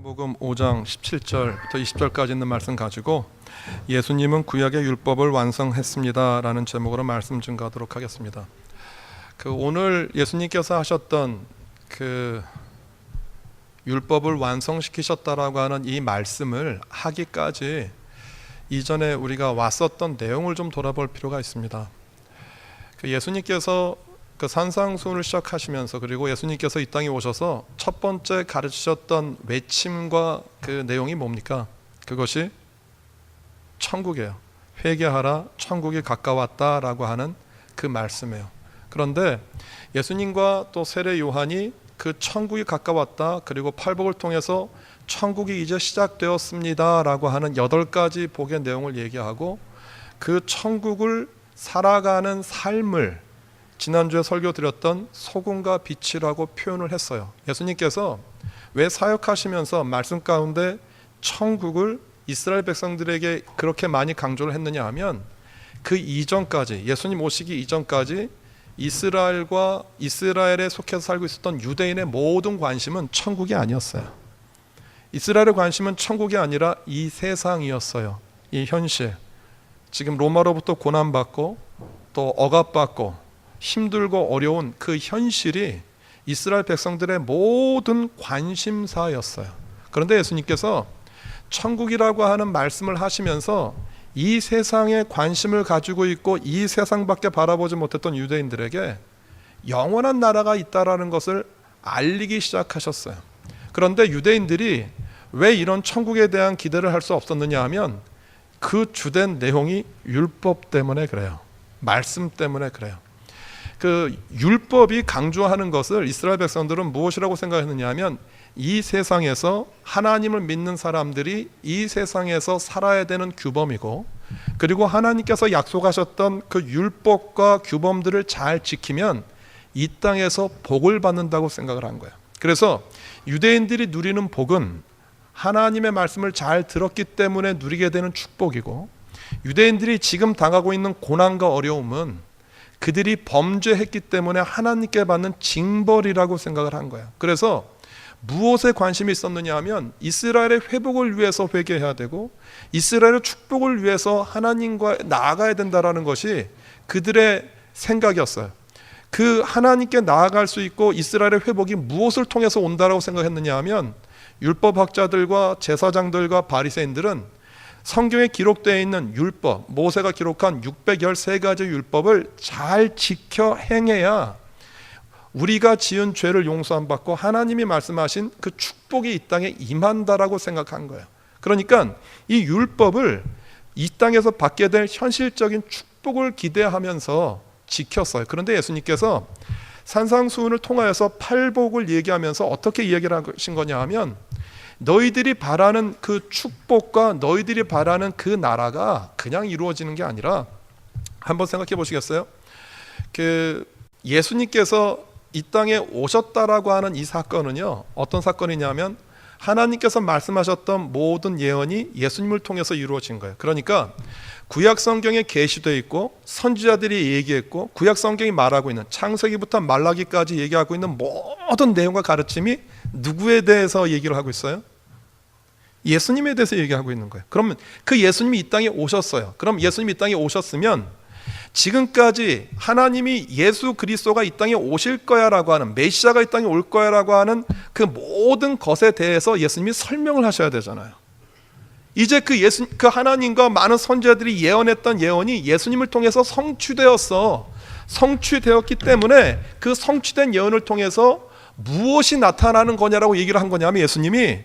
마태복음 5장 17절부터 20절까지 있는 말씀 가지고 예수님은 구약의 율법을 완성했습니다라는 제목으로 말씀 증거하도록 하겠습니다. 오늘 예수님께서 하셨던 율법을 완성시키셨다라고 하는 이 말씀을 하기까지 이전에 우리가 왔었던 내용을 좀 돌아볼 필요가 있습니다. 예수님께서 산상수훈을 시작하시면서 그리고 예수님께서 이 땅에 오셔서 첫 번째 가르치셨던 외침과 그 내용이 뭡니까? 그것이 천국이에요. 회개하라, 천국이 가까웠다라고 하는 그 말씀이에요. 그런데 예수님과 또 세례 요한이 그 천국이 가까웠다, 그리고 팔복을 통해서 천국이 이제 시작되었습니다라고 하는 8가지 복의 내용을 얘기하고 그 천국을 살아가는 삶을 지난주에 설교 드렸던 소금과 빛이라고 표현을 했어요. 예수님께서 왜 사역하시면서 말씀 가운데 천국을 이스라엘 백성들에게 그렇게 많이 강조를 했느냐 하면 그 이전까지, 예수님 오시기 이전까지 이스라엘에 속해서 살고 있었던 유대인의 모든 관심은 천국이 아니었어요. 이스라엘의 관심은 천국이 아니라 이 세상이었어요. 이 현실, 지금 로마로부터 고난받고 또 억압받고 힘들고 어려운 그 현실이 이스라엘 백성들의 모든 관심사였어요. 그런데 예수님께서 천국이라고 하는 말씀을 하시면서 이 세상에 관심을 가지고 있고 이 세상밖에 바라보지 못했던 유대인들에게 영원한 나라가 있다라는 것을 알리기 시작하셨어요. 그런데 유대인들이 왜 이런 천국에 대한 기대를 할 수 없었느냐 하면 그 주된 내용이 율법 때문에 그래요. 말씀 때문에 그래요. 율법이 강조하는 것을 이스라엘 백성들은 무엇이라고 생각했느냐 하면 이 세상에서 하나님을 믿는 사람들이 이 세상에서 살아야 되는 규범이고, 그리고 하나님께서 약속하셨던 그 율법과 규범들을 잘 지키면 이 땅에서 복을 받는다고 생각을 한 거예요. 그래서 유대인들이 누리는 복은 하나님의 말씀을 잘 들었기 때문에 누리게 되는 축복이고, 유대인들이 지금 당하고 있는 고난과 어려움은 그들이 범죄했기 때문에 하나님께 받는 징벌이라고 생각을 한 거예요. 그래서 무엇에 관심이 있었느냐 하면 이스라엘의 회복을 위해서 회개해야 되고 이스라엘의 축복을 위해서 하나님과 나아가야 된다는 것이 그들의 생각이었어요. 그 하나님께 나아갈 수 있고 이스라엘의 회복이 무엇을 통해서 온다라고 생각했느냐 하면 율법학자들과 제사장들과 바리새인들은 성경에 기록되어 있는 율법, 모세가 기록한 613가지 율법을 잘 지켜 행해야 우리가 지은 죄를 용서함 받고 하나님이 말씀하신 그 축복이 이 땅에 임한다라고 생각한 거예요. 그러니까 이 율법을 이 땅에서 받게 될 현실적인 축복을 기대하면서 지켰어요. 그런데 예수님께서 산상수훈을 통하여서 팔복을 얘기하면서 어떻게 얘기를 하신 거냐 하면 너희들이 바라는 그 축복과 너희들이 바라는 그 나라가 그냥 이루어지는 게 아니라, 한번 생각해 보시겠어요? 예수님께서 이 땅에 오셨다라고 하는 이 사건은요, 어떤 사건이냐면 하나님께서 말씀하셨던 모든 예언이 예수님을 통해서 이루어진 거예요. 그러니까 구약 성경에 계시되어 있고 선지자들이 얘기했고 구약 성경이 말하고 있는 창세기부터 말라기까지 얘기하고 있는 모든 내용과 가르침이 누구에 대해서 얘기를 하고 있어요? 예수님에 대해서 얘기하고 있는 거예요. 그러면 그 예수님이 이 땅에 오셨어요. 그럼 예수님이 이 땅에 오셨으면 지금까지 하나님이 예수 그리스도가 이 땅에 오실 거야라고 하는, 메시아가 이 땅에 올 거야라고 하는 그 모든 것에 대해서 예수님이 설명을 하셔야 되잖아요. 이제 그 하나님과 많은 선지자들이 예언했던 예언이 예수님을 통해서 성취되었기 때문에 그 성취된 예언을 통해서 무엇이 나타나는 거냐라고 얘기를 한 거냐면 예수님이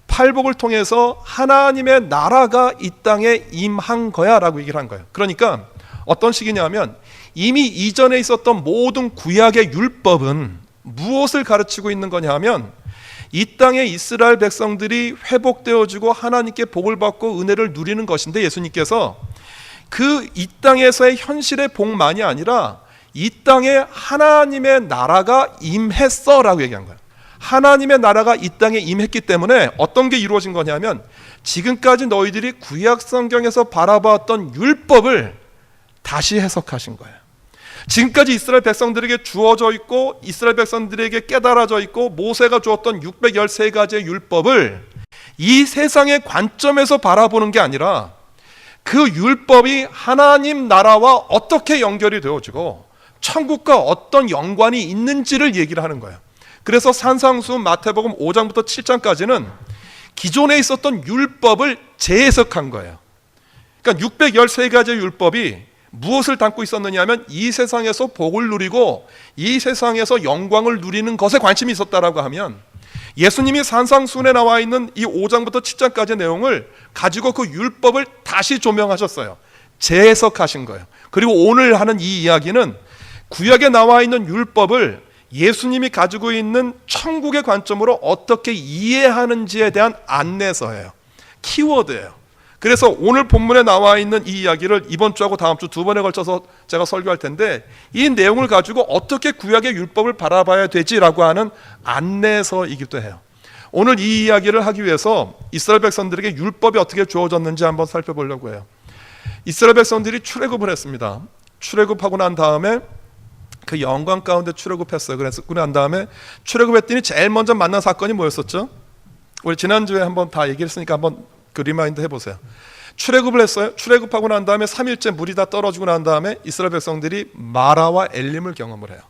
팔복을 통해서 하나님의 나라가 이 땅에 임한 거야 라고 얘기를 한 거예요. 그러니까 어떤 식이냐면 이미 이전에 있었던 모든 구약의 율법은 무엇을 가르치고 있는 거냐 하면 이 땅에 이스라엘 백성들이 회복되어지고 하나님께 복을 받고 은혜를 누리는 것인데, 예수님께서 이 땅에서의 현실의 복만이 아니라 이 땅에 하나님의 나라가 임했어 라고 얘기한 거예요. 하나님의 나라가 이 땅에 임했기 때문에 어떤 게 이루어진 거냐면 지금까지 너희들이 구약 성경에서 바라봤던 율법을 다시 해석하신 거예요. 지금까지 이스라엘 백성들에게 주어져 있고 이스라엘 백성들에게 깨달아져 있고 모세가 주었던 613가지의 율법을 이 세상의 관점에서 바라보는 게 아니라 그 율법이 하나님 나라와 어떻게 연결이 되어지고 천국과 어떤 연관이 있는지를 얘기를 하는 거예요. 그래서 산상수 마태복음 5장부터 7장까지는 기존에 있었던 율법을 재해석한 거예요. 그러니까 613가지의 율법이 무엇을 담고 있었느냐 하면 이 세상에서 복을 누리고 이 세상에서 영광을 누리는 것에 관심이 있었다라고 하면 예수님이 산상수훈에 나와 있는 이 5장부터 7장까지의 내용을 가지고 그 율법을 다시 조명하셨어요. 재해석하신 거예요. 그리고 오늘 하는 이 이야기는 구약에 나와 있는 율법을 예수님이 가지고 있는 천국의 관점으로 어떻게 이해하는지에 대한 안내서예요. 키워드예요. 그래서 오늘 본문에 나와 있는 이 이야기를 이번 주하고 다음 주 두 번에 걸쳐서 제가 설교할 텐데 이 내용을 가지고 어떻게 구약의 율법을 바라봐야 되지라고 하는 안내서이기도 해요. 오늘 이 이야기를 하기 위해서 이스라엘 백성들에게 율법이 어떻게 주어졌는지 한번 살펴보려고 해요. 이스라엘 백성들이 출애굽을 했습니다. 출애굽하고 난 다음에 그 영광 가운데 출애굽했어요. 그래서 난 다음에 출애굽했더니 제일 먼저 만난 사건이 뭐였었죠? 우리 지난주에 한번 다 얘기했으니까 한번 그 리마인드 해보세요. 출애굽을 했어요. 출애굽하고 난 다음에 3일째 물이 다 떨어지고 난 다음에 이스라엘 백성들이 마라와 엘림을 경험을 해요.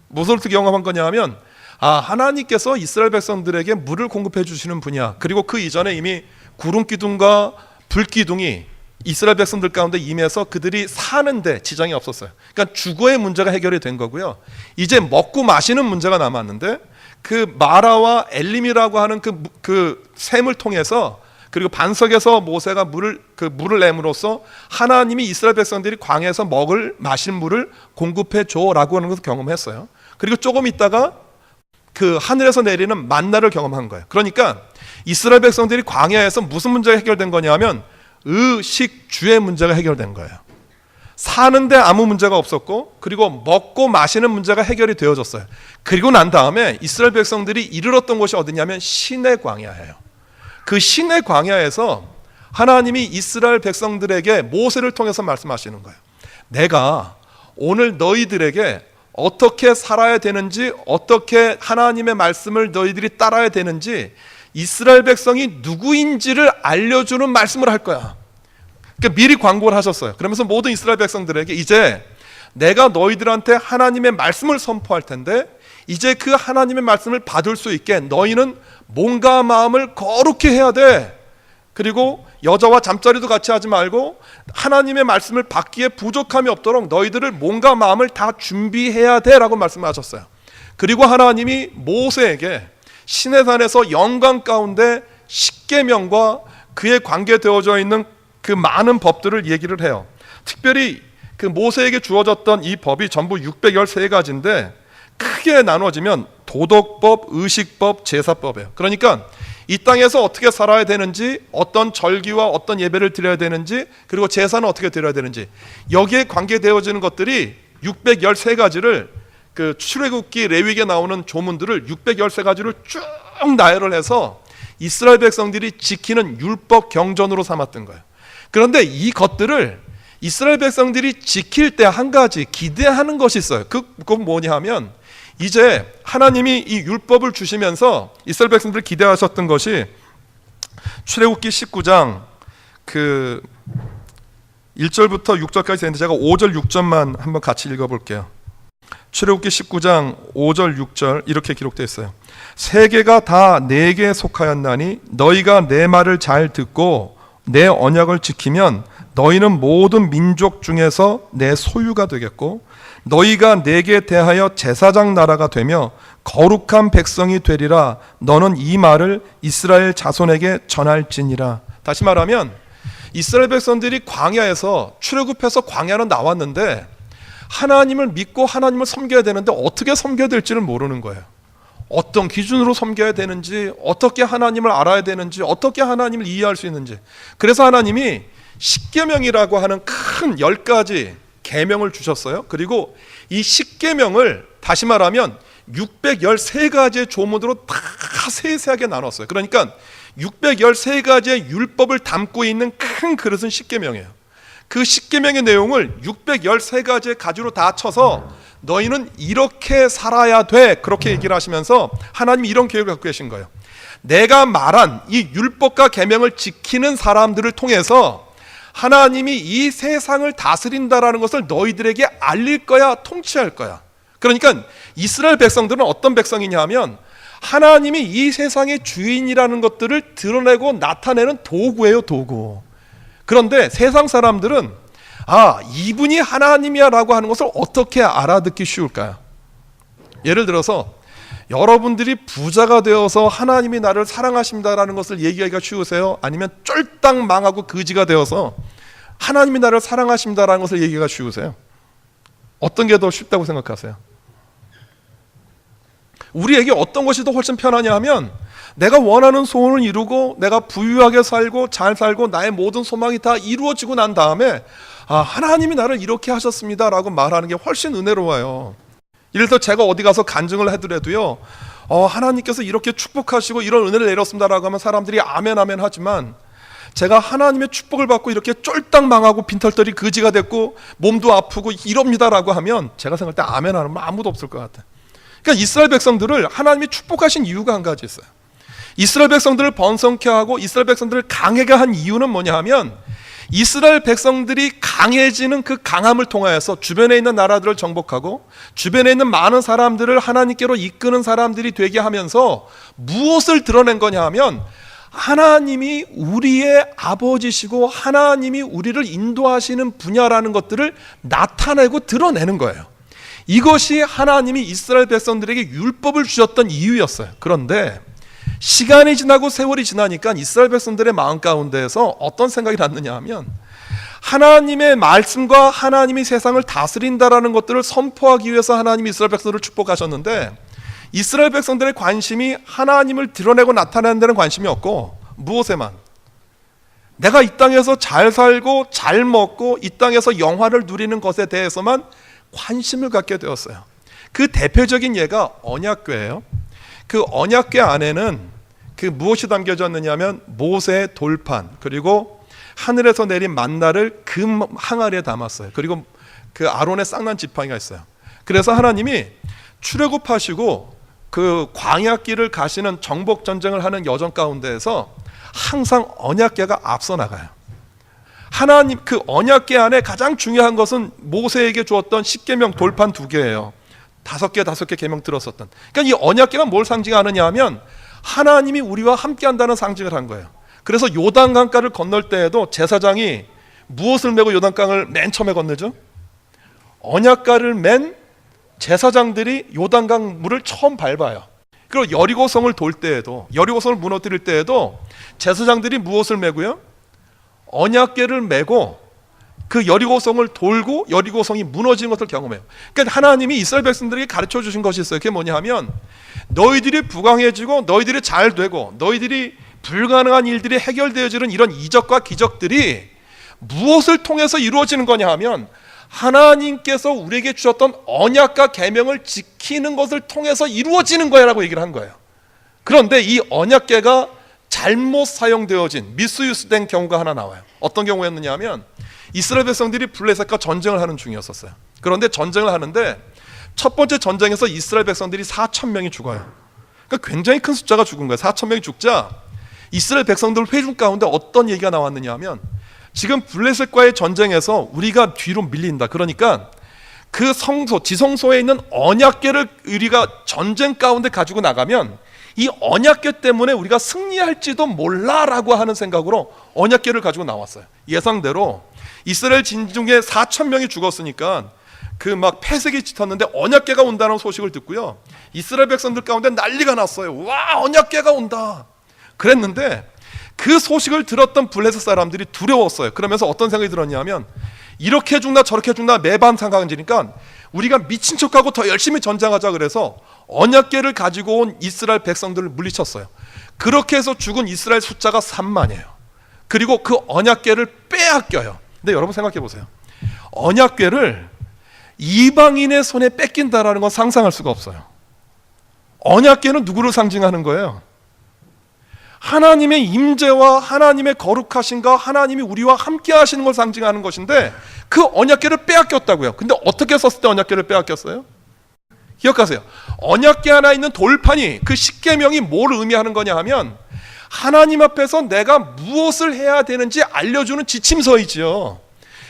무엇을 경험한 거냐 하면 하나님께서 이스라엘 백성들에게 물을 공급해 주시는 분이야. 그리고 그 이전에 이미 구름 기둥과 불 기둥이 이스라엘 백성들 가운데 임해서 그들이 사는데 지장이 없었어요. 그러니까 주거의 문제가 해결이 된 거고요. 이제 먹고 마시는 문제가 남았는데 그 마라와 엘림이라고 하는 그 샘을 통해서 그리고 반석에서 모세가 물을 내므로써 하나님이 이스라엘 백성들이 광야에서 마실 물을 공급해 줘라고 하는 것을 경험했어요. 그리고 조금 있다가 그 하늘에서 내리는 만나를 경험한 거예요. 그러니까 이스라엘 백성들이 광야에서 무슨 문제가 해결된 거냐면 의식주의 문제가 해결된 거예요. 사는데 아무 문제가 없었고 그리고 먹고 마시는 문제가 해결이 되어졌어요. 그리고 난 다음에 이스라엘 백성들이 이르렀던 곳이 어디냐면 신의 광야예요. 그 신의 광야에서 하나님이 이스라엘 백성들에게 모세를 통해서 말씀하시는 거예요. 내가 오늘 너희들에게 어떻게 살아야 되는지, 어떻게 하나님의 말씀을 너희들이 따라야 되는지, 이스라엘 백성이 누구인지를 알려주는 말씀을 할 거야. 그러니까 미리 광고를 하셨어요. 그러면서 모든 이스라엘 백성들에게 이제 내가 너희들한테 하나님의 말씀을 선포할 텐데 이제 그 하나님의 말씀을 받을 수 있게 너희는 몸과 마음을 거룩히 해야 돼. 그리고 여자와 잠자리도 같이 하지 말고 하나님의 말씀을 받기에 부족함이 없도록 너희들을 몸과 마음을 다 준비해야 돼 라고 말씀하셨어요. 그리고 하나님이 모세에게 시내산에서 영광 가운데 십계명과 그에 관계되어져 있는 그 많은 법들을 얘기를 해요. 특별히 그 모세에게 주어졌던 이 법이 전부 613가지인데 크게 나눠지면 도덕법, 의식법, 제사법이에요. 그러니까 이 땅에서 어떻게 살아야 되는지, 어떤 절기와 어떤 예배를 드려야 되는지, 그리고 제사는 어떻게 드려야 되는지, 여기에 관계되어지는 것들이 613가지를 그 출애굽기 레위기에 나오는 조문들을 613가지를 쭉 나열을 해서 이스라엘 백성들이 지키는 율법 경전으로 삼았던 거예요. 그런데 이 것들을 이스라엘 백성들이 지킬 때 한 가지 기대하는 것이 있어요. 그건 뭐냐 하면 이제 하나님이 이 율법을 주시면서 이스라엘 백성들이 기대하셨던 것이 출애굽기 19장 그 1절부터 6절까지 되는데 제가 5절 6절만 한번 같이 읽어볼게요. 출애굽기 19장 5절 6절 이렇게 기록되어 있어요. 세계가 다 내게 속하였나니 너희가 내 말을 잘 듣고 내 언약을 지키면 너희는 모든 민족 중에서 내 소유가 되겠고 너희가 내게 대하여 제사장 나라가 되며 거룩한 백성이 되리라. 너는 이 말을 이스라엘 자손에게 전할지니라. 다시 말하면 이스라엘 백성들이 광야에서 출애굽해서 광야로 나왔는데 하나님을 믿고 하나님을 섬겨야 되는데 어떻게 섬겨야 될지를 모르는 거예요. 어떤 기준으로 섬겨야 되는지, 어떻게 하나님을 알아야 되는지, 어떻게 하나님을 이해할 수 있는지. 그래서 하나님이 십계명이라고 하는 큰 10가지 계명을 주셨어요. 그리고 이 십계명을 다시 말하면 613가지의 조문으로 다 세세하게 나눴어요. 그러니까 613가지의 율법을 담고 있는 큰 그릇은 십계명이에요. 그 십계명의 내용을 613가지의 가지로 다 쳐서 너희는 이렇게 살아야 돼, 그렇게 얘기를 하시면서 하나님이 이런 계획을 갖고 계신 거예요. 내가 말한 이 율법과 계명을 지키는 사람들을 통해서 하나님이 이 세상을 다스린다라는 것을 너희들에게 알릴 거야, 통치할 거야. 그러니까 이스라엘 백성들은 어떤 백성이냐 하면 하나님이 이 세상의 주인이라는 것들을 드러내고 나타내는 도구예요, 도구. 그런데 세상 사람들은 이분이 하나님이야 라고 하는 것을 어떻게 알아듣기 쉬울까요? 예를 들어서 여러분들이 부자가 되어서 하나님이 나를 사랑하십니다라는 것을 얘기하기가 쉬우세요? 아니면 쫄딱 망하고 거지가 되어서 하나님이 나를 사랑하십니다라는 것을 얘기하기가 쉬우세요? 어떤 게 더 쉽다고 생각하세요? 우리에게 어떤 것이 더 훨씬 편하냐 하면 내가 원하는 소원을 이루고 내가 부유하게 살고 잘 살고 나의 모든 소망이 다 이루어지고 난 다음에 하나님이 나를 이렇게 하셨습니다 라고 말하는 게 훨씬 은혜로워요. 예를 들어 제가 어디 가서 간증을 해드려도요, 하나님께서 이렇게 축복하시고 이런 은혜를 내렸습니다 라고 하면 사람들이 아멘 아멘 하지만 제가 하나님의 축복을 받고 이렇게 쫄딱 망하고 빈털터리 거지가 됐고 몸도 아프고 이럽니다 라고 하면 제가 생각할 때 아멘 하는 분 아무도 없을 것 같아요. 그러니까 이스라엘 백성들을 하나님이 축복하신 이유가 한 가지 있어요. 이스라엘 백성들을 번성케 하고 이스라엘 백성들을 강하게 한 이유는 뭐냐 하면 이스라엘 백성들이 강해지는 그 강함을 통하여서 주변에 있는 나라들을 정복하고 주변에 있는 많은 사람들을 하나님께로 이끄는 사람들이 되게 하면서 무엇을 드러낸 거냐 하면 하나님이 우리의 아버지시고 하나님이 우리를 인도하시는 분야라는 것들을 나타내고 드러내는 거예요. 이것이 하나님이 이스라엘 백성들에게 율법을 주셨던 이유였어요. 그런데 시간이 지나고 세월이 지나니까 이스라엘 백성들의 마음 가운데에서 어떤 생각이 났느냐 하면 하나님의 말씀과 하나님이 세상을 다스린다라는 것들을 선포하기 위해서 하나님이 이스라엘 백성들을 축복하셨는데 이스라엘 백성들의 관심이 하나님을 드러내고 나타내는 데는 관심이 없고 무엇에만? 내가 이 땅에서 잘 살고 잘 먹고 이 땅에서 영화를 누리는 것에 대해서만 관심을 갖게 되었어요. 그 대표적인 예가 언약궤예요. 그 언약궤 안에는 그 무엇이 담겨져 있느냐면 모세의 돌판 그리고 하늘에서 내린 만나를 금 항아리에 담았어요. 그리고 그 아론의 쌍난 지팡이가 있어요. 그래서 하나님이 출애굽하시고 그 광야길을 가시는 정복 전쟁을 하는 여정 가운데에서 항상 언약궤가 앞서 나가요. 하나님 그 언약궤 안에 가장 중요한 것은 모세에게 주었던 10계명 돌판 2개예요. 5개 계명 들었었던. 그러니까 이 언약궤가 뭘 상징하느냐 하면 하나님이 우리와 함께 한다는 상징을 한 거예요. 그래서 요단강가를 건널 때에도 제사장이 무엇을 메고 요단강을 맨 처음에 건너죠? 언약궤를 맨 제사장들이 요단강 물을 처음 밟아요. 그리고 여리고성을 돌 때에도 여리고성을 무너뜨릴 때에도 제사장들이 무엇을 메고요? 언약궤를 메고 그 여리고성을 돌고 여리고성이 무너지는 것을 경험해요. 그러니까 하나님이 이스라엘 백성들에게 가르쳐 주신 것이 있어요. 그게 뭐냐 하면 너희들이 부강해지고 너희들이 잘 되고 너희들이 불가능한 일들이 해결되어지는 이런 이적과 기적들이 무엇을 통해서 이루어지는 거냐 하면 하나님께서 우리에게 주셨던 언약과 계명을 지키는 것을 통해서 이루어지는 거야라고 얘기를 한 거예요. 그런데 이 언약궤가 잘못 사용되어진 미스유스된 경우가 하나 나와요. 어떤 경우였느냐 하면 이스라엘 백성들이 블레셋과 전쟁을 하는 중이었었어요. 그런데 전쟁을 하는데 첫 번째 전쟁에서 이스라엘 백성들이 4,000명이 죽어요. 그러니까 굉장히 큰 숫자가 죽은 거예요. 4,000명이 죽자 이스라엘 백성들 회중 가운데 어떤 얘기가 나왔느냐 하면 지금 블레셋과의 전쟁에서 우리가 뒤로 밀린다. 그러니까 그 성소, 지성소에 있는 언약궤를 우리가 전쟁 가운데 가지고 나가면 이 언약궤 때문에 우리가 승리할지도 몰라라고 하는 생각으로 언약궤를 가지고 나왔어요. 예상대로 이스라엘 진중에 4,000명이 죽었으니까 그 막 폐색이 짙었는데 언약궤가 온다는 소식을 듣고요. 이스라엘 백성들 가운데 난리가 났어요. 와, 언약궤가 온다. 그랬는데 그 소식을 들었던 블레셋 사람들이 두려웠어요. 그러면서 어떤 생각이 들었냐면 이렇게 죽나 저렇게 죽나 매번 상황이니까 우리가 미친 척하고 더 열심히 전쟁하자 그래서 언약궤를 가지고 온 이스라엘 백성들을 물리쳤어요. 그렇게 해서 죽은 이스라엘 숫자가 3만이에요. 그리고 그 언약궤를 빼앗겨요. 근데 여러분 생각해 보세요. 언약궤를 이방인의 손에 뺏긴다라는 건 상상할 수가 없어요. 언약궤는 누구를 상징하는 거예요? 하나님의 임재와 하나님의 거룩하신가 하나님이 우리와 함께 하시는 걸 상징하는 것인데 그 언약궤를 빼앗겼다고요. 근데 어떻게 썼을 때 언약궤를 빼앗겼어요? 기억하세요. 언약궤 하나 있는 돌판이, 그 십계명이 뭘 의미하는 거냐 하면 하나님 앞에서 내가 무엇을 해야 되는지 알려주는 지침서이지요.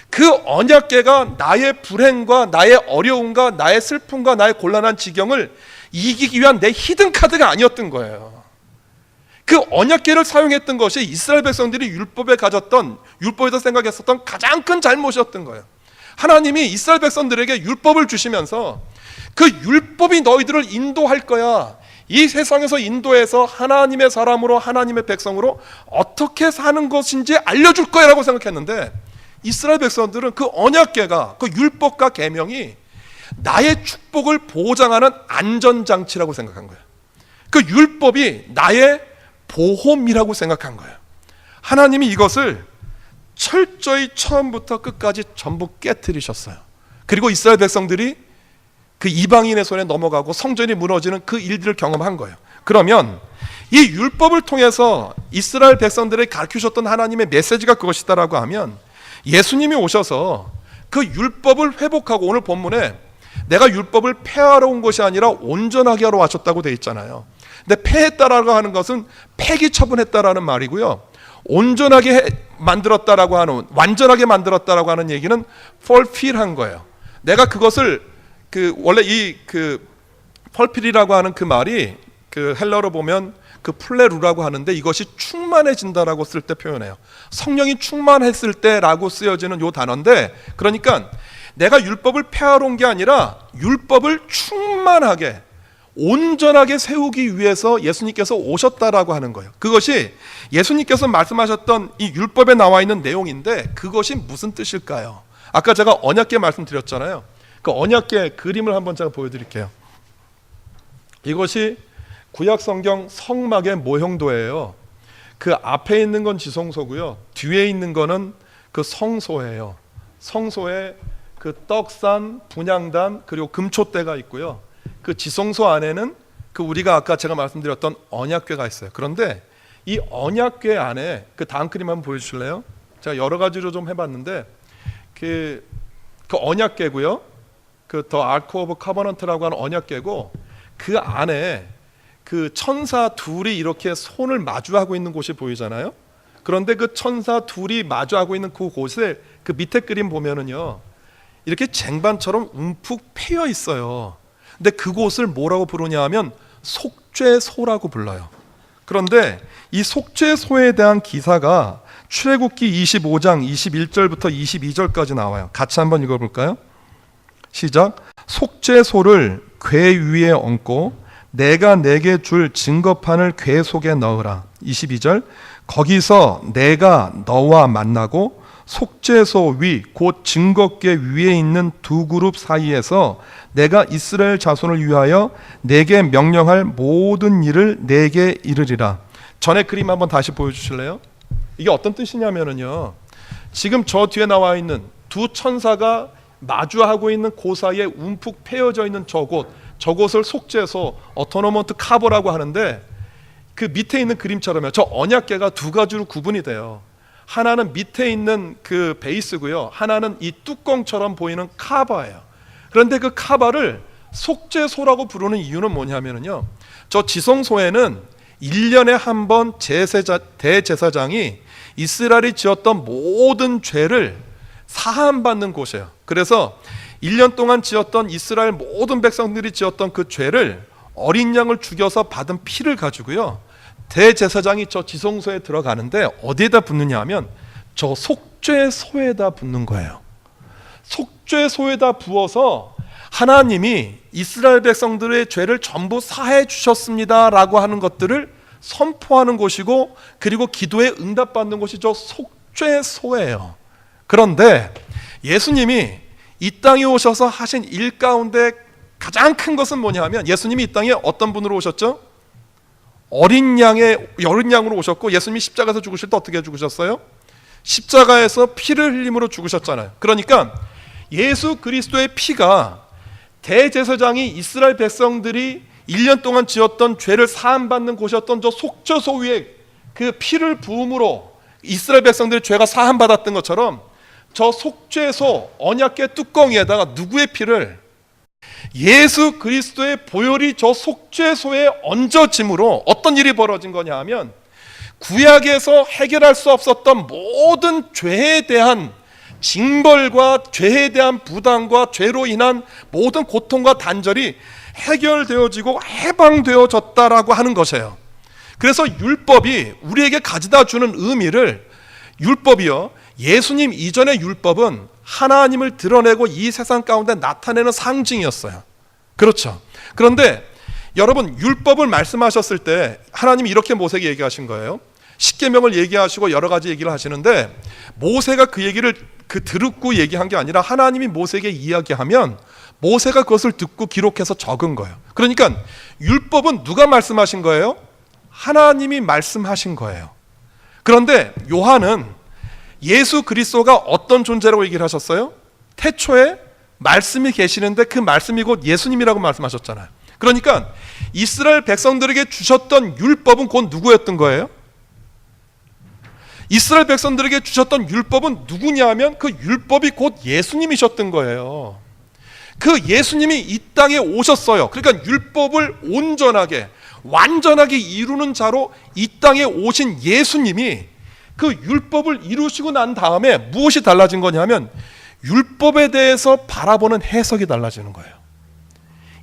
그 언약궤가 나의 불행과 나의 어려움과 나의 슬픔과 나의 곤란한 지경을 이기기 위한 내 히든 카드가 아니었던 거예요. 그 언약궤를 사용했던 것이 이스라엘 백성들이 율법에 가졌던, 율법에서 생각했었던 가장 큰 잘못이었던 거예요. 하나님이 이스라엘 백성들에게 율법을 주시면서 그 율법이 너희들을 인도할 거야. 이 세상에서 인도해서 하나님의 사람으로, 하나님의 백성으로 어떻게 사는 것인지 알려줄 거야 라고 생각했는데, 이스라엘 백성들은 그 언약궤가, 그 율법과 계명이 나의 축복을 보장하는 안전장치라고 생각한 거예요. 그 율법이 나의 보험이라고 생각한 거예요. 하나님이 이것을 철저히 처음부터 끝까지 전부 깨트리셨어요. 그리고 이스라엘 백성들이 그 이방인의 손에 넘어가고 성전이 무너지는 그 일들을 경험한 거예요. 그러면 이 율법을 통해서 이스라엘 백성들에게 가르치셨던 하나님의 메시지가 그것이다라고 하면, 예수님이 오셔서 그 율법을 회복하고, 오늘 본문에 내가 율법을 폐하러 온 것이 아니라 온전하게 하러 왔었다고 되어 있잖아요. 근데 폐했다라고 하는 것은 폐기 처분했다라는 말이고요, 온전하게 만들었다라고 하는, 완전하게 만들었다라고 하는 얘기는 fulfill한 거예요. 내가 그것을 원래 이 펄필이라고 하는 그 말이 그 헬라어로 보면 그 플레루라고 하는데, 이것이 충만해진다라고 쓸 때 표현해요. 성령이 충만했을 때라고 쓰여지는 요 단어인데, 그러니까 내가 율법을 폐하러 온 게 아니라 율법을 충만하게 온전하게 세우기 위해서 예수님께서 오셨다라고 하는 거예요. 그것이 예수님께서 말씀하셨던 이 율법에 나와 있는 내용인데, 그것이 무슨 뜻일까요? 아까 제가 언약궤 말씀드렸잖아요. 그 언약궤 그림을 한번 제가 보여드릴게요. 이것이 구약 성경 성막의 모형도예요. 그 앞에 있는 건 지성소고요, 뒤에 있는 거는 그 성소예요. 성소에 그 떡산, 분향단, 그리고 금촛대가 있고요. 그 지성소 안에는 그 우리가 아까 제가 말씀드렸던 언약궤가 있어요. 그런데 이 언약궤 안에, 그 다음 그림 한번 보여주실래요? 제가 여러 가지로 좀 해봤는데, 그 언약궤고요, 그 더 아크 오브 커버넌트라고 하는 언약궤고, 그 안에 그 천사 둘이 이렇게 손을 마주하고 있는 곳이 보이잖아요. 그런데 그 천사 둘이 마주하고 있는 그 곳에, 그 밑에 그림 보면은요, 이렇게 쟁반처럼 움푹 패여 있어요. 근데 그곳을 뭐라고 부르냐 하면 속죄소라고 불러요. 그런데 이 속죄소에 대한 기사가 출애굽기 25장 21절부터 22절까지 나와요. 같이 한번 읽어볼까요? 시작. 속죄소를 궤 위에 얹고 내가 내게 줄 증거판을 궤 속에 넣으라. 22절. 거기서 내가 너와 만나고 속죄소 위 곧 증거궤 위에 있는 두 그룹 사이에서 내가 이스라엘 자손을 위하여 내게 명령할 모든 일을 내게 이르리라. 전에 그림 한번 다시 보여주실래요? 이게 어떤 뜻이냐면요, 지금 저 뒤에 나와 있는 두 천사가 마주하고 있는 그 사이에 움푹 패여져 있는 저곳을 속죄소, 어토노먼트 카보라고 하는데, 그 밑에 있는 그림처럼요, 저 언약궤가 두 가지로 구분이 돼요. 하나는 밑에 있는 그 베이스고요, 하나는 이 뚜껑처럼 보이는 카바예요. 그런데 그 카바를 속죄소라고 부르는 이유는 뭐냐면요, 저 지성소에는 1년에 한 번 대제사장이 이스라엘이 지었던 모든 죄를 사함받는 곳이에요. 그래서 1년 동안 지었던 이스라엘 모든 백성들이 지었던 그 죄를 어린 양을 죽여서 받은 피를 가지고요, 대제사장이 저 지성소에 들어가는데 어디에다 붓느냐 하면 저 속죄소에다 붓는 거예요. 속죄소에다 부어서 하나님이 이스라엘 백성들의 죄를 전부 사해 주셨습니다라고 하는 것들을 선포하는 곳이고, 그리고 기도에 응답받는 곳이 저 속죄소예요. 그런데 예수님이 이 땅에 오셔서 하신 일 가운데 가장 큰 것은 뭐냐 하면, 예수님이 이 땅에 어떤 분으로 오셨죠? 어린 양으로 오셨고, 예수님이 십자가에서 죽으실 때 어떻게 죽으셨어요? 십자가에서 피를 흘림으로 죽으셨잖아요. 그러니까 예수 그리스도의 피가 대제사장이 이스라엘 백성들이 1년 동안 지었던 죄를 사함받는 곳이었던 저 속죄소 위에 그 피를 부음으로 이스라엘 백성들의 죄가 사함받았던 것처럼, 저 속죄소 언약궤 뚜껑 위에다가 누구의 피를? 예수 그리스도의 보혈이 저 속죄소에 얹어짐으로 어떤 일이 벌어진 거냐 하면 구약에서 해결할 수 없었던 모든 죄에 대한 징벌과 죄에 대한 부담과 죄로 인한 모든 고통과 단절이 해결되어지고 해방되어졌다라고 하는 것이에요. 그래서 율법이 우리에게 가져다 주는 의미를, 율법이요, 예수님 이전의 율법은 하나님을 드러내고 이 세상 가운데 나타내는 상징이었어요. 그렇죠. 그런데 여러분, 율법을 말씀하셨을 때 하나님이 이렇게 모세에게 얘기하신 거예요. 십계명을 얘기하시고 여러 가지 얘기를 하시는데, 모세가 그 얘기를 듣고 얘기한 게 아니라 하나님이 모세에게 이야기하면 모세가 그것을 듣고 기록해서 적은 거예요. 그러니까 율법은 누가 말씀하신 거예요? 하나님이 말씀하신 거예요. 그런데 요한은 예수 그리스도가 어떤 존재라고 얘기를 하셨어요? 태초에 말씀이 계시는데 그 말씀이 곧 예수님이라고 말씀하셨잖아요. 그러니까 이스라엘 백성들에게 주셨던 율법은 곧 누구였던 거예요? 이스라엘 백성들에게 주셨던 율법은 누구냐 하면 그 율법이 곧 예수님이셨던 거예요. 그 예수님이 이 땅에 오셨어요. 그러니까 율법을 온전하게 완전하게 이루는 자로 이 땅에 오신 예수님이 그 율법을 이루시고 난 다음에 무엇이 달라진 거냐면 율법에 대해서 바라보는 해석이 달라지는 거예요.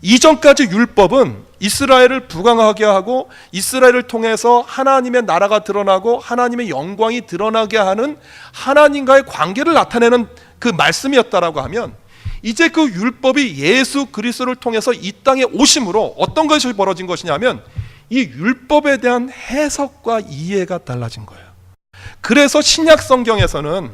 이전까지 율법은 이스라엘을 부강하게 하고 이스라엘을 통해서 하나님의 나라가 드러나고 하나님의 영광이 드러나게 하는 하나님과의 관계를 나타내는 그 말씀이었다라고 하면, 이제 그 율법이 예수 그리스도를 통해서 이 땅에 오심으로 어떤 것이 벌어진 것이냐면 이 율법에 대한 해석과 이해가 달라진 거예요. 그래서 신약 성경에서는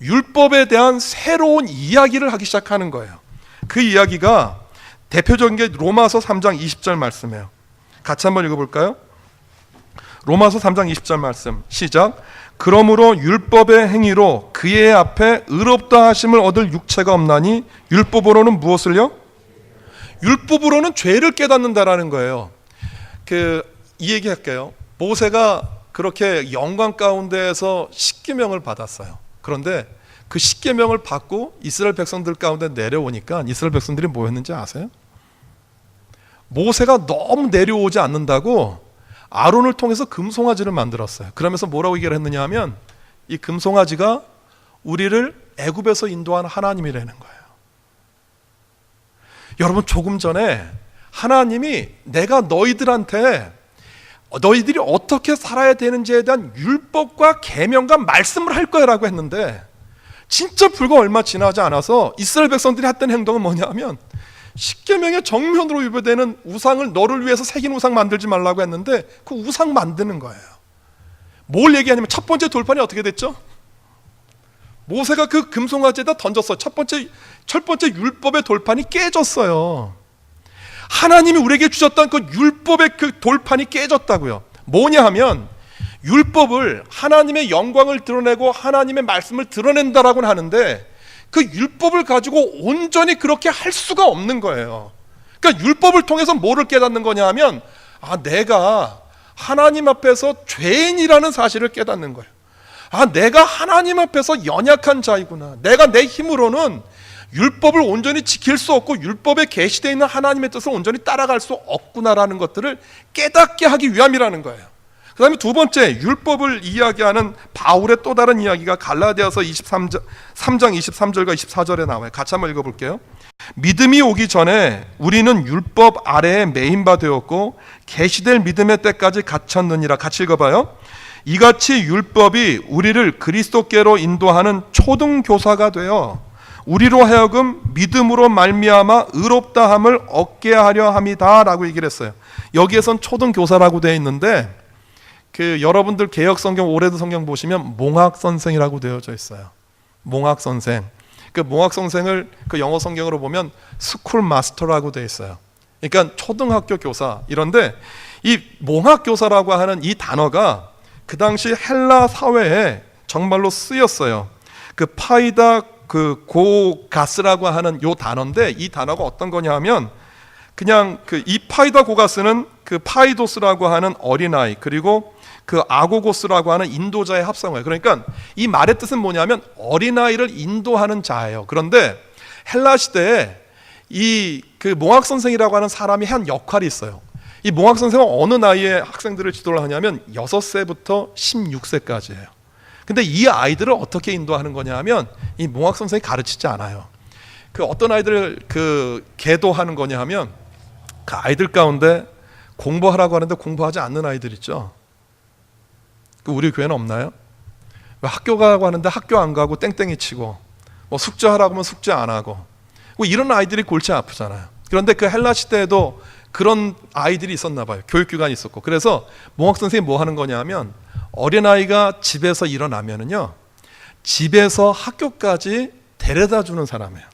율법에 대한 새로운 이야기를 하기 시작하는 거예요. 그 이야기가 대표적인 게 로마서 3장 20절 말씀이에요. 같이 한번 읽어볼까요? 로마서 3장 20절 말씀 시작. 그러므로 율법의 행위로 그의 앞에 의롭다 하심을 얻을 육체가 없나니 율법으로는 무엇을요? 율법으로는 죄를 깨닫는다라는 거예요. 이 얘기 할게요. 모세가 그렇게 영광 가운데에서 십계명을 받았어요. 그런데 그 십계명을 받고 이스라엘 백성들 가운데 내려오니까 이스라엘 백성들이 뭐였는지 아세요? 모세가 너무 내려오지 않는다고 아론을 통해서 금송아지를 만들었어요. 그러면서 뭐라고 얘기를 했느냐 하면 이 금송아지가 우리를 애굽에서 인도한 하나님이라는 거예요. 여러분, 조금 전에 하나님이 내가 너희들한테 너희들이 어떻게 살아야 되는지에 대한 율법과 계명과 말씀을 할 거야 라고 했는데, 진짜 불과 얼마 지나지 않아서 이스라엘 백성들이 했던 행동은 뭐냐 하면 십계명의 정면으로 위배되는 우상을 너를 위해서 새긴 우상 만들지 말라고 했는데 그 우상 만드는 거예요. 뭘 얘기하냐면 첫 번째 돌판이 어떻게 됐죠? 모세가 그 금송아지에다 던졌어요. 첫 번째 율법의 돌판이 깨졌어요. 하나님이 우리에게 주셨던 그 율법의 그 돌판이 깨졌다고요. 뭐냐 하면 율법을 하나님의 영광을 드러내고 하나님의 말씀을 드러낸다라고는 하는데 그 율법을 가지고 온전히 그렇게 할 수가 없는 거예요. 그러니까 율법을 통해서 뭐를 깨닫는 거냐 하면 내가 하나님 앞에서 죄인이라는 사실을 깨닫는 거예요. 내가 하나님 앞에서 연약한 자이구나. 내가 내 힘으로는 율법을 온전히 지킬 수 없고 율법에 계시되어 있는 하나님의 뜻을 온전히 따라갈 수 없구나라는 것들을 깨닫게 하기 위함이라는 거예요. 그 다음에 두 번째, 율법을 이야기하는 바울의 또 다른 이야기가 갈라디아서 3장 23절과 24절에 나와요. 같이 한번 읽어볼게요. 믿음이 오기 전에 우리는 율법 아래에 매인 바 되었고 계시될 믿음의 때까지 갇혔느니라. 같이 읽어봐요. 이같이 율법이 우리를 그리스도께로 인도하는 초등교사가 되어 우리로 하여금 믿음으로 말미암아 의롭다함을 얻게 하려 함이다 라고 얘기를 했어요. 여기에선 초등교사라고 되어 있는데 여러분들 개혁성경 오래된 성경 보시면 몽학선생이라고 되어져 있어요. 몽학선생. 그 몽학선생을 그 영어 성경으로 보면 스쿨 마스터라고 되어 있어요. 그러니까 초등학교 교사 이런데, 이 몽학교사라고 하는 이 단어가 그 당시 헬라 사회에 정말로 쓰였어요. 그 파이다 고가스라고 하는 요 단어인데, 이 단어가 어떤 거냐 하면 그냥 이 파이다 고가스는 그 파이도스라고 하는 어린아이, 그리고 그 아고고스라고 하는 인도자의 합성어예요. 그러니까 이 말의 뜻은 뭐냐면 어린아이를 인도하는 자예요. 그런데 헬라 시대에 이 그 몽학 선생이라고 하는 사람이 한 역할이 있어요. 이 몽학 선생은 어느 나이에 학생들을 지도를 하냐면 6세부터 16세까지예요. 근데 이 아이들을 어떻게 인도하는 거냐 하면 이 몽학 선생이 가르치지 않아요. 그 어떤 아이들을 계도하는 거냐 하면 그 아이들 가운데 공부하라고 하는데 공부하지 않는 아이들 있죠. 그 우리 교회는 없나요? 학교 가라고 하는데 학교 안 가고 땡땡이 치고, 뭐 숙제하라고 하면 숙제 안 하고, 뭐 이런 아이들이 골치 아프잖아요. 그런데 그 헬라 시대에도 그런 아이들이 있었나 봐요. 교육기관이 있었고. 그래서 몽학 선생님이 뭐 하는 거냐 하면 어린아이가 집에서 일어나면은요, 집에서 학교까지 데려다 주는 사람이에요.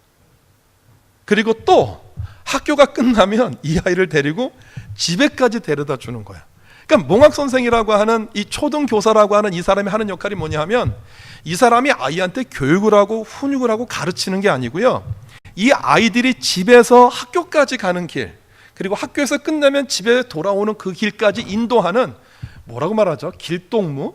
그리고 또 학교가 끝나면 이 아이를 데리고 집에까지 데려다 주는 거예요. 그러니까 몽학 선생이라고 하는 이 초등교사라고 하는 이 사람이 하는 역할이 뭐냐 하면 이 사람이 아이한테 교육을 하고 훈육을 하고 가르치는 게 아니고요, 이 아이들이 집에서 학교까지 가는 길, 그리고 학교에서 끝나면 집에 돌아오는 그 길까지 인도하는, 뭐라고 말하죠? 길동무?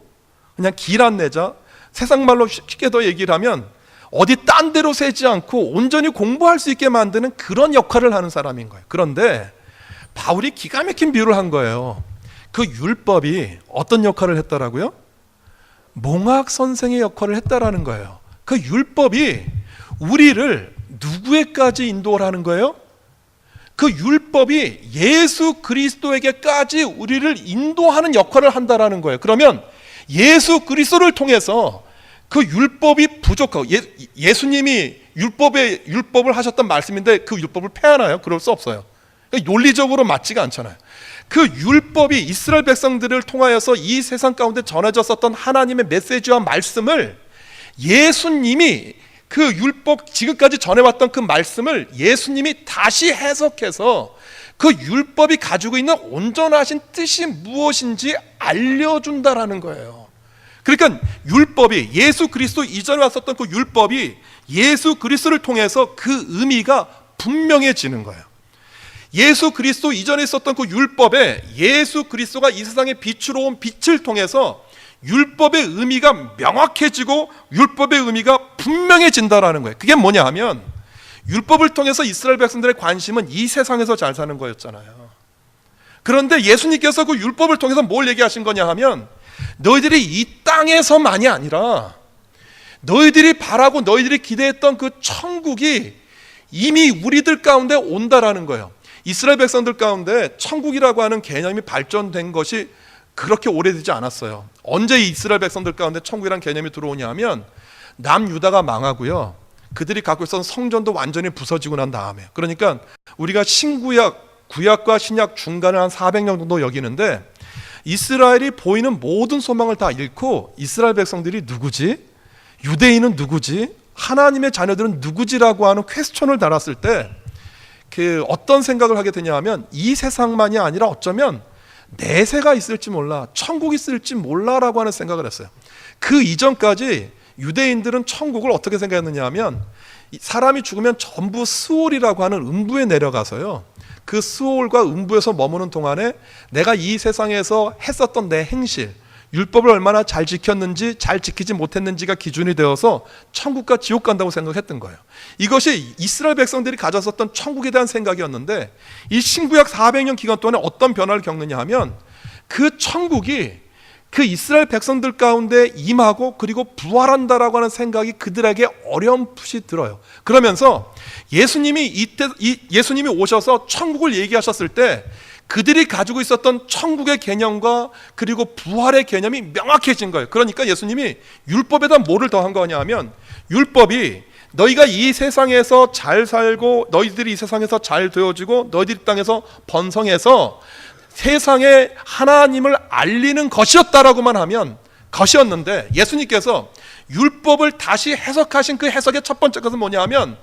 그냥 길 안내자? 세상 말로 쉽게 더 얘기를 하면 어디 딴 데로 새지 않고 온전히 공부할 수 있게 만드는 그런 역할을 하는 사람인 거예요. 그런데 바울이 기가 막힌 비유를 한 거예요. 그 율법이 어떤 역할을 했다라고요? 몽학 선생의 역할을 했다라는 거예요. 그 율법이 우리를 누구에까지 인도를 하는 거예요? 그 율법이 예수 그리스도에게까지 우리를 인도하는 역할을 한다라는 거예요. 그러면 예수 그리스도를 통해서 그 율법이 부족하고, 예수님이 율법을 하셨던 말씀인데 그 율법을 폐하나요? 그럴 수 없어요. 그러니까 논리적으로 맞지가 않잖아요. 그 율법이 이스라엘 백성들을 통하여서 이 세상 가운데 전해졌었던 하나님의 메시지와 말씀을 예수님이, 그 율법 지금까지 전해왔던 그 말씀을 예수님이 다시 해석해서 그 율법이 가지고 있는 온전하신 뜻이 무엇인지 알려준다라는 거예요. 그러니까 율법이, 예수 그리스도 이전에 왔었던 그 율법이 예수 그리스도를 통해서 그 의미가 분명해지는 거예요. 예수 그리스도 이전에 있었던 그 율법에 예수 그리스도가 이 세상에 빛으로 온 빛을 통해서 율법의 의미가 명확해지고 율법의 의미가 분명해진다라는 거예요. 그게 뭐냐 하면 율법을 통해서 이스라엘 백성들의 관심은 이 세상에서 잘 사는 거였잖아요. 그런데 예수님께서 그 율법을 통해서 뭘 얘기하신 거냐 하면 너희들이 이 땅에서만이 아니라 너희들이 바라고 너희들이 기대했던 그 천국이 이미 우리들 가운데 온다라는 거예요. 이스라엘 백성들 가운데 천국이라고 하는 개념이 발전된 것이 그렇게 오래되지 않았어요. 언제 이스라엘 백성들 가운데 천국이라는 개념이 들어오냐 하면 남유다가 망하고요, 그들이 갖고 있었던 성전도 완전히 부서지고 난 다음에, 그러니까 우리가 신구약, 구약과 신약 중간을 한 400년 정도 여기는데 이스라엘이 보이는 모든 소망을 다 잃고 이스라엘 백성들이 누구지? 유대인은 누구지? 하나님의 자녀들은 누구지라고 하는 퀘스천을 달았을 때 그 어떤 생각을 하게 되냐 하면 이 세상만이 아니라 어쩌면 내세가 있을지 몰라, 천국이 있을지 몰라라고 하는 생각을 했어요. 그 이전까지 유대인들은 천국을 어떻게 생각했느냐 하면 사람이 죽으면 전부 스올이라고 하는 음부에 내려가서요, 그 스올과 음부에서 머무는 동안에 내가 이 세상에서 했었던 내 행실, 율법을 얼마나 잘 지켰는지 잘 지키지 못했는지가 기준이 되어서 천국과 지옥 간다고 생각했던 거예요. 이것이 이스라엘 백성들이 가졌었던 천국에 대한 생각이었는데 이 신구약 400년 기간 동안에 어떤 변화를 겪느냐 하면 그 천국이 그 이스라엘 백성들 가운데 임하고 그리고 부활한다라고 하는 생각이 그들에게 어렴풋이 들어요. 그러면서 예수님이 오셔서 천국을 얘기하셨을 때 그들이 가지고 있었던 천국의 개념과 그리고 부활의 개념이 명확해진 거예요. 그러니까 예수님이 율법에다 뭐를 더한 거냐 하면 율법이 너희가 이 세상에서 잘 살고 너희들이 이 세상에서 잘 되어지고 너희들이 땅에서 번성해서 세상에 하나님을 알리는 것이었다라고만 하면 것이었는데, 예수님께서 율법을 다시 해석하신 그 해석의 첫 번째 것은 뭐냐 하면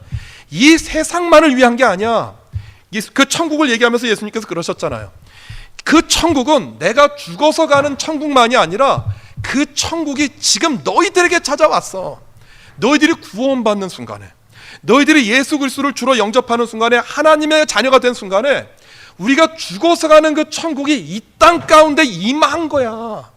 이 세상만을 위한 게 아니야. 그 천국을 얘기하면서 예수님께서 그러셨잖아요. 그 천국은 내가 죽어서 가는 천국만이 아니라 그 천국이 지금 너희들에게 찾아왔어. 너희들이 구원받는 순간에, 너희들이 예수 그리스도를 주로 영접하는 순간에, 하나님의 자녀가 된 순간에 우리가 죽어서 가는 그 천국이 이 땅 가운데 임한 거야.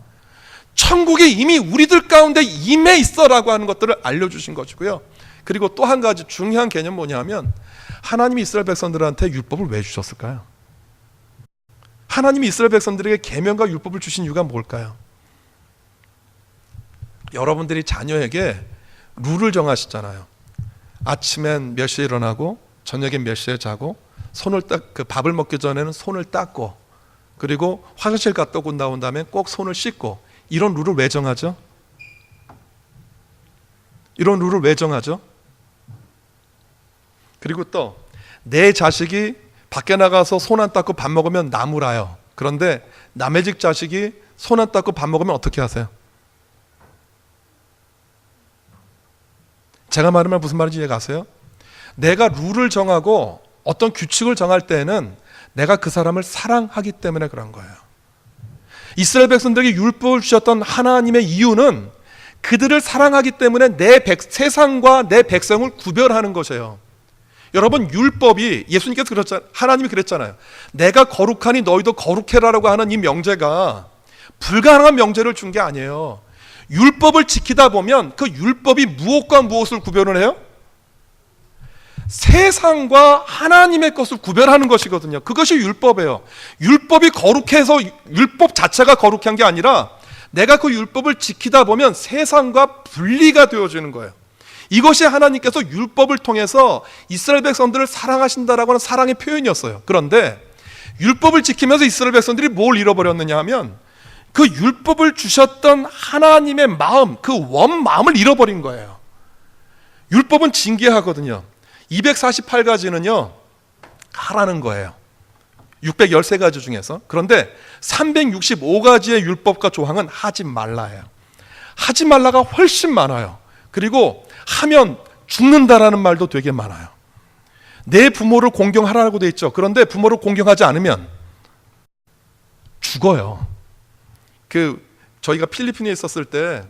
천국이 이미 우리들 가운데 임해 있어라고 하는 것들을 알려주신 것이고요. 그리고 또 한 가지 중요한 개념 뭐냐면 하나님이 이스라엘 백성들한테 율법을 왜 주셨을까요? 하나님이 이스라엘 백성들에게 계명과 율법을 주신 이유가 뭘까요? 여러분들이 자녀에게 룰을 정하시잖아요. 아침엔 몇 시에 일어나고 저녁엔 몇 시에 자고 밥을 먹기 전에는 손을 닦고 그리고 화장실 갔다 오고 나온 다음에 꼭 손을 씻고 이런 룰을 왜 정하죠? 이런 룰을 왜 정하죠? 그리고 또 내 자식이 밖에 나가서 손 안 닦고 밥 먹으면 나무라요. 그런데 남의 집 자식이 손 안 닦고 밥 먹으면 어떻게 하세요? 제가 말하는 말 무슨 말인지 이해가세요? 내가 룰을 정하고 어떤 규칙을 정할 때에는 내가 그 사람을 사랑하기 때문에 그런 거예요. 이스라엘 백성들에게 율법을 주셨던 하나님의 이유는 그들을 사랑하기 때문에 세상과 내 백성을 구별하는 것이에요. 여러분, 율법이 예수님께서 그랬잖아요. 하나님이 그랬잖아요. 내가 거룩하니 너희도 거룩해라라고 하는 이 명제가 불가능한 명제를 준 게 아니에요. 율법을 지키다 보면 그 율법이 무엇과 무엇을 구별을 해요? 세상과 하나님의 것을 구별하는 것이거든요. 그것이 율법이에요. 율법이 거룩해서 율법 자체가 거룩한 게 아니라 내가 그 율법을 지키다 보면 세상과 분리가 되어지는 거예요. 이것이 하나님께서 율법을 통해서 이스라엘 백성들을 사랑하신다라고 하는 사랑의 표현이었어요. 그런데 율법을 지키면서 이스라엘 백성들이 뭘 잃어버렸느냐 하면 그 율법을 주셨던 하나님의 마음, 그 원마음을 잃어버린 거예요. 율법은 징계하거든요. 248가지는요 하라는 거예요. 613가지 중에서. 그런데 365가지의 율법과 조항은 하지 말라예요. 하지 말라가 훨씬 많아요. 그리고 하면 죽는다라는 말도 되게 많아요. 내 부모를 공경하라고 돼 있죠. 그런데 부모를 공경하지 않으면 죽어요. 저희가 필리핀에 있었을 때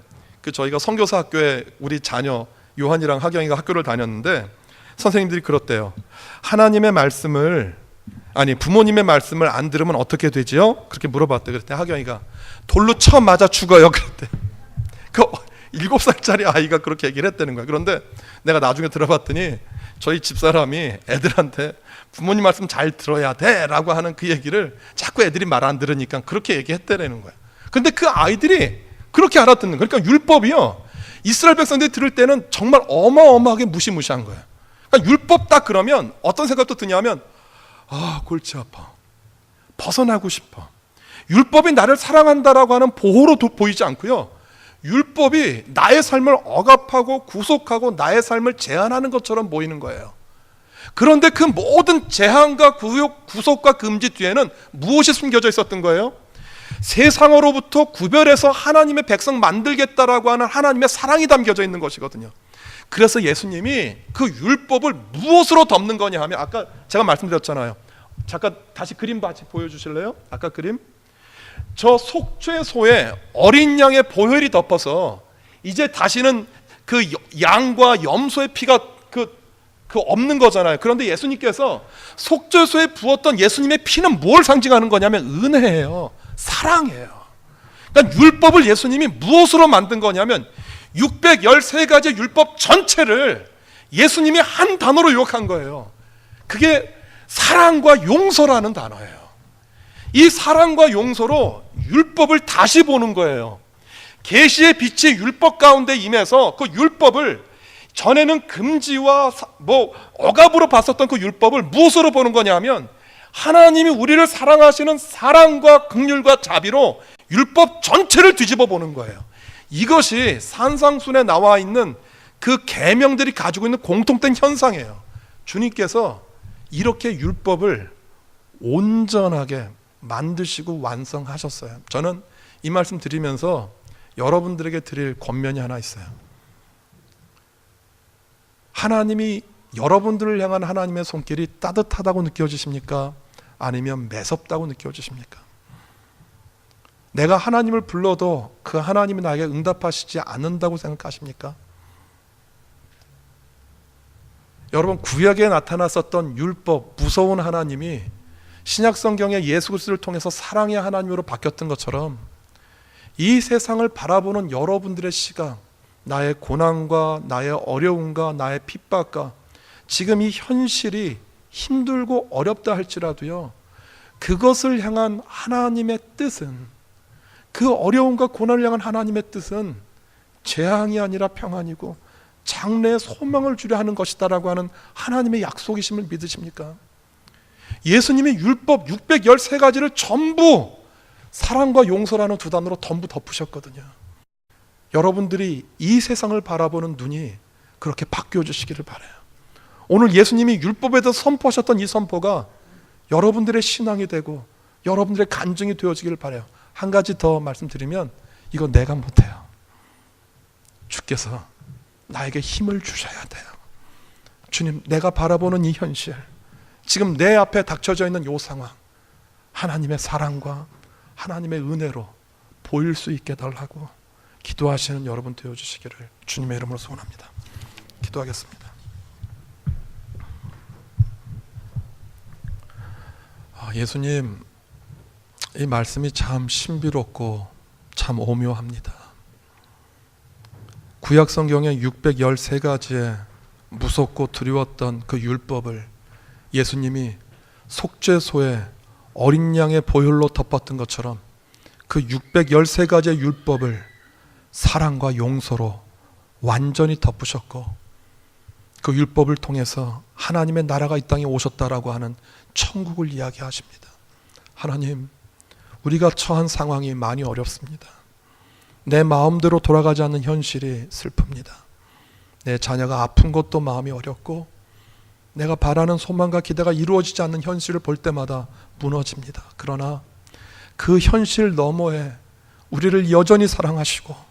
저희가 선교사 학교에 우리 자녀 요한이랑 하경이가 학교를 다녔는데 선생님들이 그렇대요. 부모님의 말씀을 안 들으면 어떻게 되지요? 그렇게 물어봤대. 그랬더니 하경이가 돌로 쳐 맞아 죽어요. 그랬대. 7살짜리 아이가 그렇게 얘기를 했다는 거야. 그런데 내가 나중에 들어봤더니 저희 집사람이 애들한테 부모님 말씀 잘 들어야 돼 라고 하는 그 얘기를 자꾸 애들이 말 안 들으니까 그렇게 얘기했다는 거야. 근데 그 아이들이 그렇게 알아듣는 거야. 그러니까 율법이요, 이스라엘 백성들이 들을 때는 정말 어마어마하게 무시무시한 거예요. 그러니까 율법 딱 그러면 어떤 생각도 드냐면 골치 아파, 벗어나고 싶어. 율법이 나를 사랑한다라고 하는 보호로 보이지 않고요, 율법이 나의 삶을 억압하고 구속하고 나의 삶을 제한하는 것처럼 보이는 거예요. 그런데 그 모든 제한과 구속과 금지 뒤에는 무엇이 숨겨져 있었던 거예요? 세상으로부터 구별해서 하나님의 백성 만들겠다라고 하는 하나님의 사랑이 담겨져 있는 것이거든요. 그래서 예수님이 그 율법을 무엇으로 덮는 거냐 하면, 아까 제가 말씀드렸잖아요. 잠깐 다시 그림 같이 보여주실래요? 아까 그림, 저 속죄소에 어린 양의 보혈이 덮어서 이제 다시는 그 양과 염소의 피가 없는 거잖아요. 그런데 예수님께서 속죄소에 부었던 예수님의 피는 뭘 상징하는 거냐면 은혜예요, 사랑이에요. 그러니까 율법을 예수님이 무엇으로 만든 거냐면 613가지 율법 전체를 예수님이 한 단어로 요약한 거예요. 그게 사랑과 용서라는 단어예요. 이 사랑과 용서로 율법을 다시 보는 거예요. 계시의 빛이 율법 가운데 임해서 그 율법을, 전에는 금지와 억압으로 봤었던 그 율법을 무엇으로 보는 거냐면 하나님이 우리를 사랑하시는 사랑과 긍휼과 자비로 율법 전체를 뒤집어 보는 거예요. 이것이 산상순에 나와 있는 그 계명들이 가지고 있는 공통된 현상이에요. 주님께서 이렇게 율법을 온전하게 만드시고 완성하셨어요. 저는 이 말씀 드리면서 여러분들에게 드릴 권면이 하나 있어요. 하나님이, 여러분들을 향한 하나님의 손길이 따뜻하다고 느껴지십니까? 아니면 매섭다고 느껴지십니까? 내가 하나님을 불러도 그 하나님이 나에게 응답하시지 않는다고 생각하십니까? 여러분, 구약에 나타났었던 율법, 무서운 하나님이 신약 성경의 예수 그리스도를 통해서 사랑의 하나님으로 바뀌었던 것처럼 이 세상을 바라보는 여러분들의 시각, 나의 고난과 나의 어려움과 나의 핍박과 지금 이 현실이 힘들고 어렵다 할지라도요, 그것을 향한 하나님의 뜻은, 그 어려움과 고난을 향한 하나님의 뜻은 재앙이 아니라 평안이고 장래에 소망을 주려 하는 것이다라고 하는 하나님의 약속이심을 믿으십니까? 예수님이 율법 613가지를 전부 사랑과 용서라는 두 단어로 전부 덮으셨거든요. 여러분들이 이 세상을 바라보는 눈이 그렇게 바뀌어 주시기를 바라요. 오늘 예수님이 율법에 대해서 선포하셨던 이 선포가 여러분들의 신앙이 되고 여러분들의 간증이 되어지기를 바라요. 한 가지 더 말씀드리면, 이건 내가 못해요. 주께서 나에게 힘을 주셔야 돼요. 주님, 내가 바라보는 이 현실, 지금 내 앞에 닥쳐져 있는 이 상황, 하나님의 사랑과 하나님의 은혜로 보일 수 있게 달라고 기도하시는 여러분 되어주시기를 주님의 이름으로 소원합니다. 기도하겠습니다. 예수님, 이 말씀이 참 신비롭고 참 오묘합니다. 구약 성경의 613가지의 무섭고 두려웠던 그 율법을 예수님이 속죄소에 어린 양의 보혈로 덮었던 것처럼 그 613가지의 율법을 사랑과 용서로 완전히 덮으셨고, 그 율법을 통해서 하나님의 나라가 이 땅에 오셨다라고 하는 천국을 이야기하십니다. 하나님, 우리가 처한 상황이 많이 어렵습니다. 내 마음대로 돌아가지 않는 현실이 슬픕니다. 내 자녀가 아픈 것도 마음이 어렵고, 내가 바라는 소망과 기대가 이루어지지 않는 현실을 볼 때마다 무너집니다. 그러나 그 현실 너머에 우리를 여전히 사랑하시고,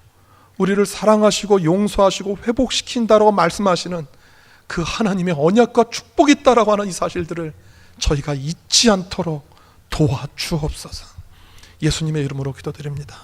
우리를 사랑하시고 용서하시고 회복시킨다라고 말씀하시는 그 하나님의 언약과 축복이 있다라고 하는 이 사실들을 저희가 잊지 않도록 도와주옵소서. 예수님의 이름으로 기도드립니다.